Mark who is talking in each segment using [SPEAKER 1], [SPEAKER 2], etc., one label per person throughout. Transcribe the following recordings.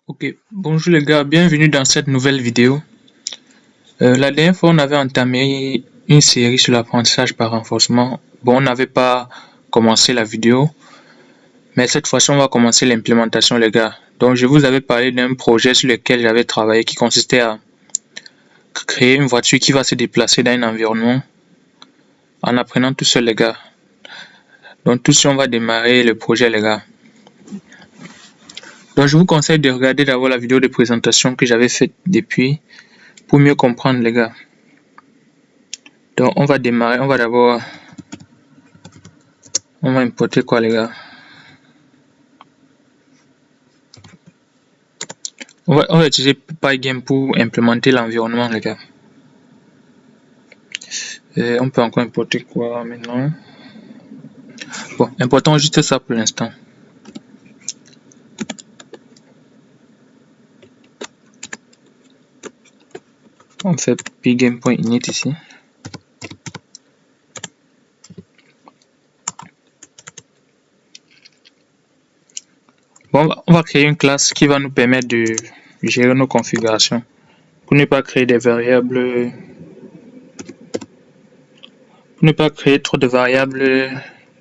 [SPEAKER 1] Ok, bonjour les gars, bienvenue dans cette nouvelle vidéo. La dernière fois, on avait entamé une série sur l'apprentissage par renforcement. Bon, on n'avait pas commencé la vidéo, mais cette fois-ci, on va commencer l'implémentation, les gars. Donc, je vous avais parlé d'un projet sur lequel j'avais travaillé qui consistait à créer une voiture qui va se déplacer dans un environnement en apprenant tout seul, les gars. Donc, tout de suite, on va démarrer le projet, les gars. Donc, je vous conseille de regarder d'abord la vidéo de présentation que j'avais faite depuis pour mieux comprendre, les gars. Donc, on va démarrer, on va importer quoi, les gars? On va utiliser Pygame pour implémenter l'environnement, les gars. Et on peut encore importer quoi maintenant? Bon, importons juste ça pour l'instant. On fait pygame.init ici. Bon, on va créer une classe qui va nous permettre de gérer nos configurations. Pour ne pas créer des variables, pour ne pas créer trop de variables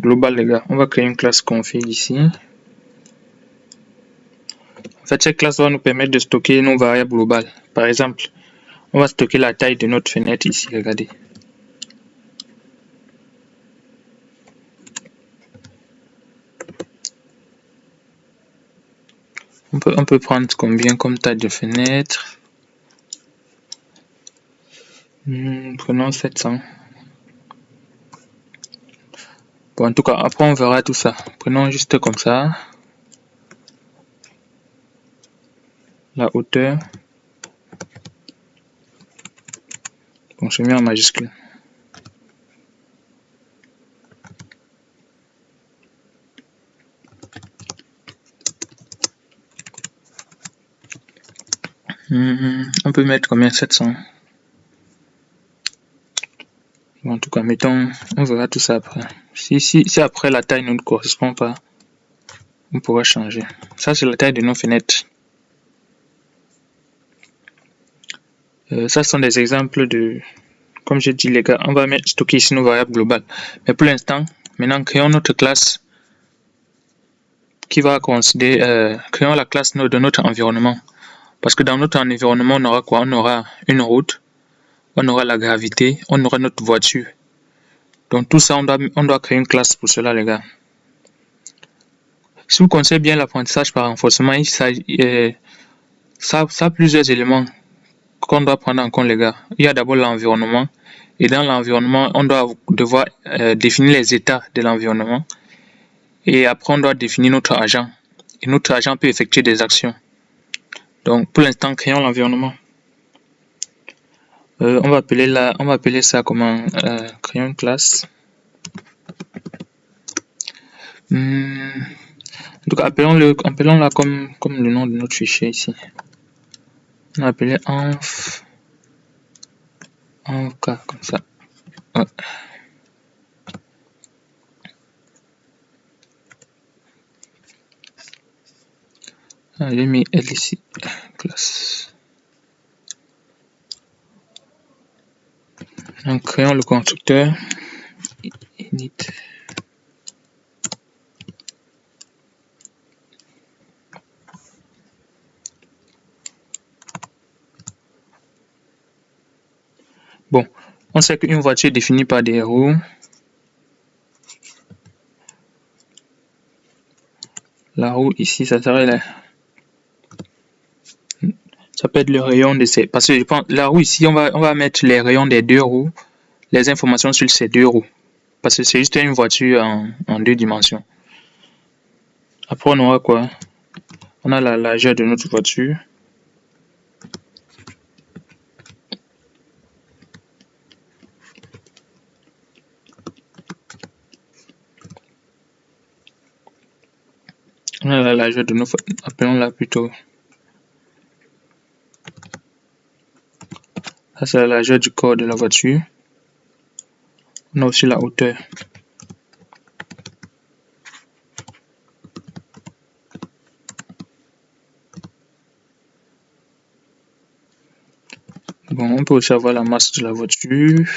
[SPEAKER 1] globales, les gars. On va créer une classe config ici. En fait, cette classe va nous permettre de stocker nos variables globales. Par exemple, on va stocker la taille de notre fenêtre ici, regardez. On peut prendre combien comme taille de fenêtre? Prenons 700. Bon, en tout cas, après on verra tout ça. Prenons juste comme ça. La hauteur. Bon, je mets en majuscule. On peut mettre combien? 700. Bon, en tout cas, mettons, on verra tout ça après. Si après la taille ne nous correspond pas, on pourra changer. Ça, c'est la taille de nos fenêtres. Ça, sont des exemples de... Comme j'ai dit, les gars, on va stocker ici nos variables globales. Mais pour l'instant, maintenant, créons notre classe qui va considérer... créons la classe de notre environnement. Parce que dans notre environnement, on aura quoi? On aura une route, on aura la gravité, on aura notre voiture. Donc tout ça, on doit créer une classe pour cela, les gars. Si vous connaissez bien l'apprentissage par renforcement, ça a plusieurs éléments qu'on doit prendre en compte, les gars. Il y a d'abord l'environnement. Et dans l'environnement, on doit devoir définir les états de l'environnement. Et après, on doit définir notre agent. Et notre agent peut effectuer des actions. Donc, pour l'instant, créons l'environnement. On va appeler ça comment? Créons une classe. En tout cas, appelons-la comme le nom de notre fichier ici. On va appeler env comme ça. Ouais. J'ai mis L ici, classe. Donc, créons le constructeur init. Bon, on sait qu'une voiture est définie par des roues. La roue ici, ça serait là. Ça peut être le rayon de ces... Parce que je pense, la roue ici, on va mettre les rayons des deux roues, les informations sur ces deux roues. Parce que c'est juste une voiture en deux dimensions. Après, on aura quoi? On a la largeur de notre voiture. On a la largeur de notre... Appelons-la plutôt... Ça, c'est la largeur du corps de la voiture. On a aussi la hauteur. Bon, on peut aussi avoir la masse de la voiture.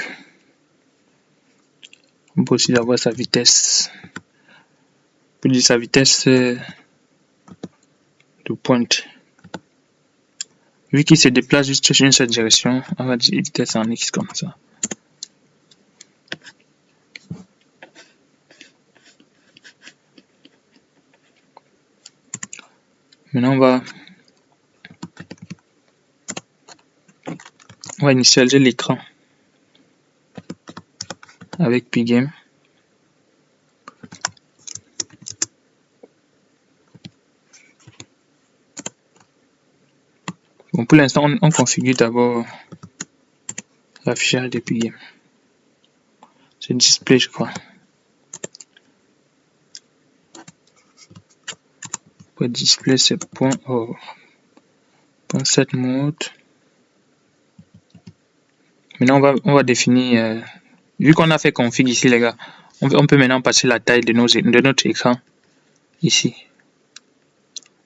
[SPEAKER 1] On peut aussi avoir sa vitesse. On peut dire sa vitesse de pointe. Vu qu'il se déplace juste sur une seule direction, on va dire vitesse en X comme ça. Maintenant, on va initialiser l'écran avec Pygame. Bon, pour l'instant, on configure d'abord l'affichage de Pygame. C'est display, je crois. Pour display, c'est .set mode. Maintenant, on va définir. Vu qu'on a fait config ici, les gars, on peut maintenant passer la taille de notre écran ici.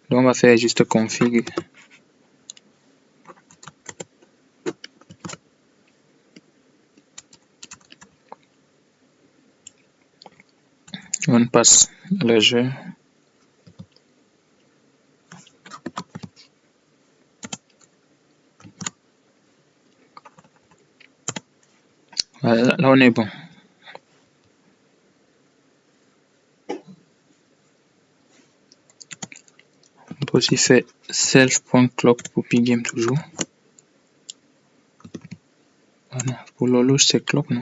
[SPEAKER 1] Donc, on va faire juste config. On passe à la jeu. Voilà, là on est bon. On peut aussi faire self.clock pour Pygame toujours. Ah non, pour l'horloge c'est clock, non?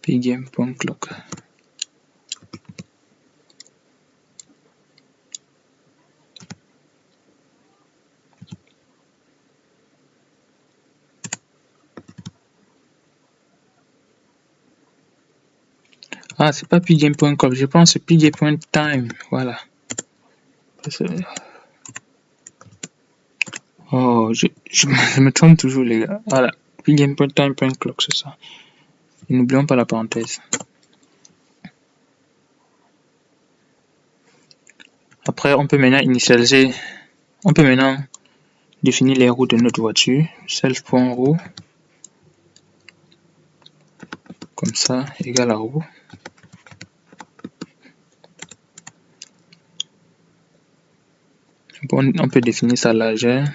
[SPEAKER 1] Pygame.clock. Ah, c'est pas Pygame.clock, je pense que c'est Pygame.time. Voilà. Oh, je me trompe toujours, les gars. Voilà, Pygame.time.clock, c'est ça. Et n'oublions pas la parenthèse. Après, on peut maintenant définir les roues de notre voiture. Self.roue. Comme ça, égale à roue. Bon, on peut définir sa largeur.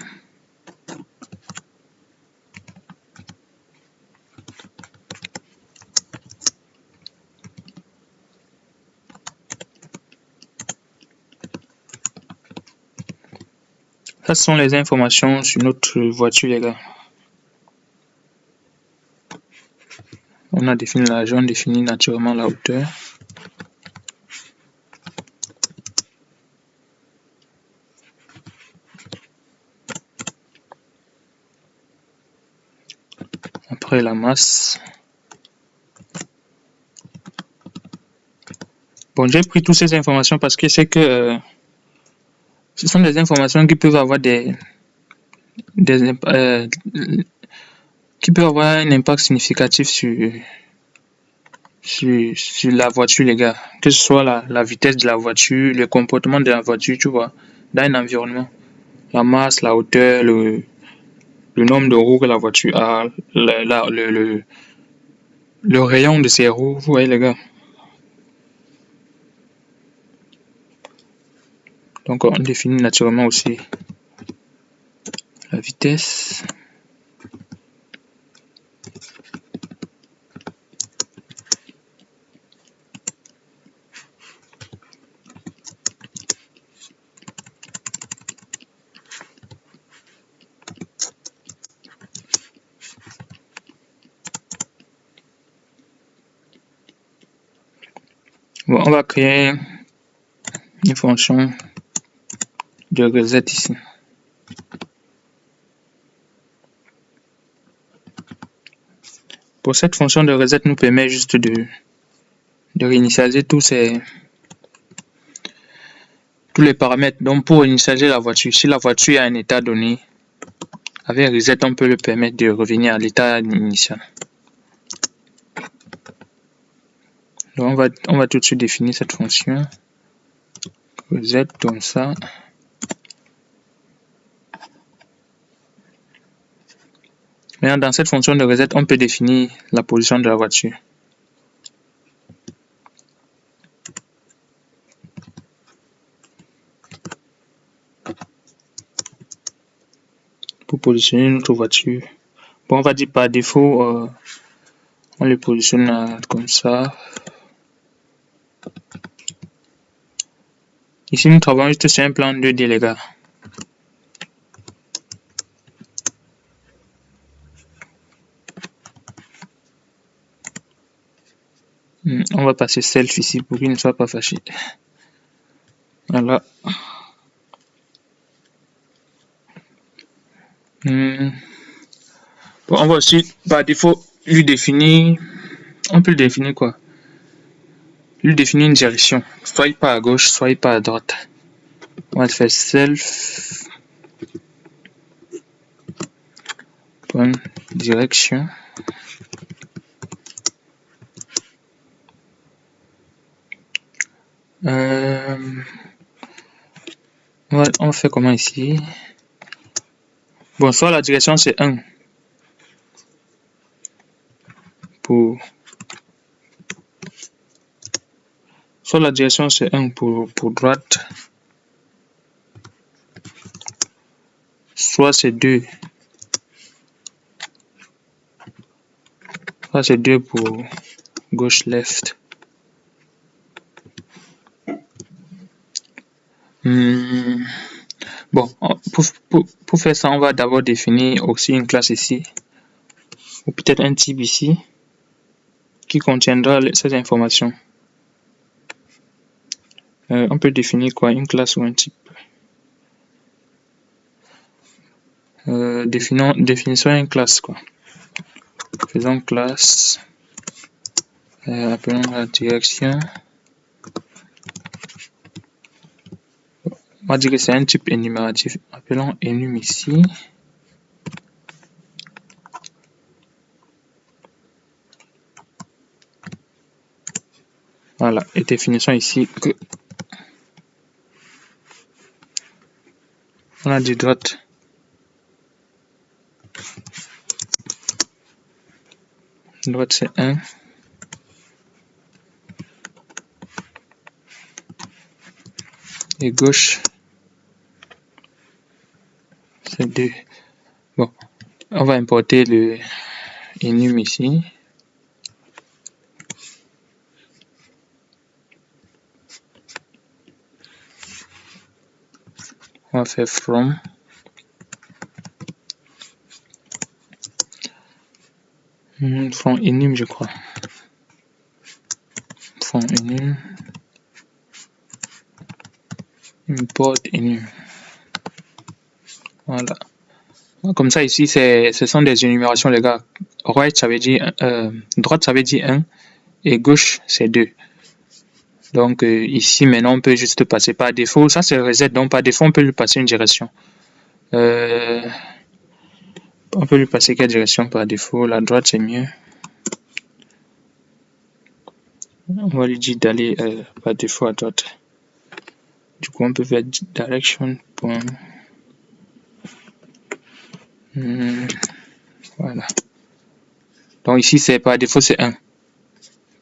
[SPEAKER 1] Ça sont les informations sur notre voiture, les gars. On a défini la largeur, on définit naturellement la hauteur. Après la masse. Bon, j'ai pris toutes ces informations parce que c'est que ce sont des informations qui peuvent avoir qui peuvent avoir un impact significatif sur la voiture, les gars. Que ce soit la vitesse de la voiture, le comportement de la voiture, tu vois, dans un environnement. La masse, la hauteur, le nombre de roues que la voiture a, le rayon de ses roues, vous voyez, les gars. Donc, on définit naturellement aussi la vitesse. Bon, on va créer une fonction de reset ici. Pour cette fonction de reset nous permet juste de réinitialiser tous les paramètres. Donc pour initialiser la voiture, si la voiture est à un état donné, Avec reset, on peut le permettre de revenir à l'état initial. Donc on va tout de suite définir cette fonction. Reset comme ça. Maintenant, dans cette fonction de reset, on peut définir la position de la voiture. Pour positionner notre voiture. Bon, on va dire par défaut, on le positionne comme ça. Ici, nous travaillons juste sur un plan 2D, les gars. On va passer self ici pour qu'il ne soit pas fâché. Voilà. Bon, on va aussi, par défaut, lui définir. On peut le définir quoi? Lui définir une direction. Soit pas à gauche, soit pas à droite. On va le faire self. Point direction. On fait comment ici? Bon, soit la direction c'est 1 pour. Soit la direction c'est 1 pour droite. Soit c'est 2. Soit c'est 2 pour gauche left. Bon, pour faire ça, on va d'abord définir aussi une classe ici, ou peut-être un type ici, qui contiendra ces informations. On peut définir quoi? Une classe ou un type? Définissons une classe, quoi. Faisons classe, appelons la direction. On va dire que c'est un type énumératif. Appelons enum ici. Voilà, et définissons ici que on a dit droite. Droite c'est 1. Et gauche c'est 2. Bon, on va importer le enum ici. On va faire from. From enum, je crois. From enum. Import enum. Voilà. Comme ça, ici, ce sont des énumérations, les gars. Right, ça veut dire, droite, ça veut dire 1. Et gauche, c'est 2. Donc, ici, maintenant, on peut juste passer par défaut. Ça, c'est le reset. Donc, par défaut, on peut lui passer une direction. On peut lui passer quelle direction par défaut? La droite, c'est mieux. On va lui dire d'aller par défaut à droite. Du coup, on peut faire direction. Voilà. Donc ici, c'est par défaut, c'est 1.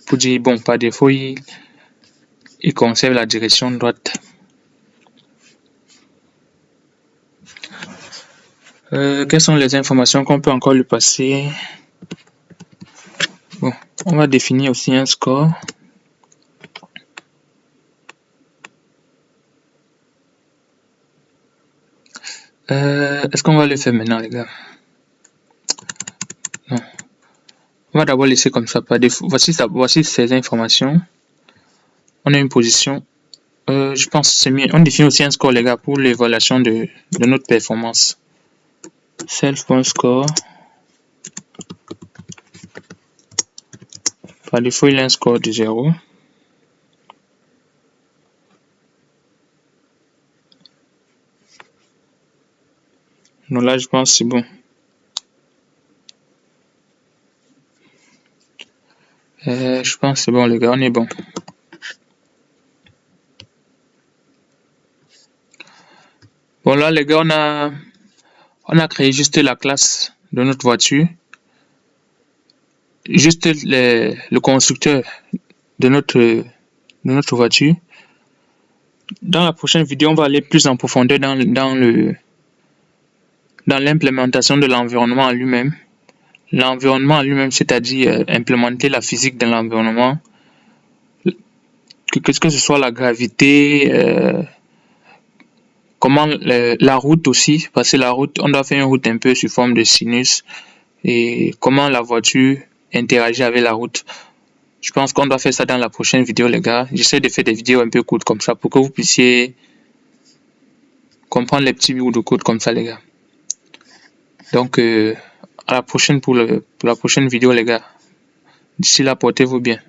[SPEAKER 1] Pour dire, bon, par défaut, il conserve la direction droite. Quelles sont les informations qu'on peut encore lui passer? Bon, on va définir aussi un score. Est-ce qu'on va le faire maintenant, les gars? Non. On va d'abord laisser comme ça par défaut. Voici ces informations. On a une position. Je pense que c'est mieux. On définit aussi un score, les gars, pour l'évaluation de notre performance. Self.score. Par défaut, il a un score de 0. Donc là, je pense que c'est bon. Je pense que c'est bon les gars, on est bon. Bon là les gars, on a créé juste la classe de notre voiture, juste le constructeur de notre voiture. Dans la prochaine vidéo, on va aller plus en profondeur dans l'implémentation de l'environnement en lui-même. L'environnement en lui-même, c'est-à-dire implémenter la physique de l'environnement, que ce soit la gravité, comment la route aussi, parce que la route, on doit faire une route un peu sous forme de sinus, et comment la voiture interagit avec la route. Je pense qu'on doit faire ça dans la prochaine vidéo les gars. J'essaie de faire des vidéos un peu courtes comme ça pour que vous puissiez comprendre les petits bouts de code comme ça les gars. Donc à la prochaine pour la prochaine vidéo les gars. D'ici là, portez-vous bien.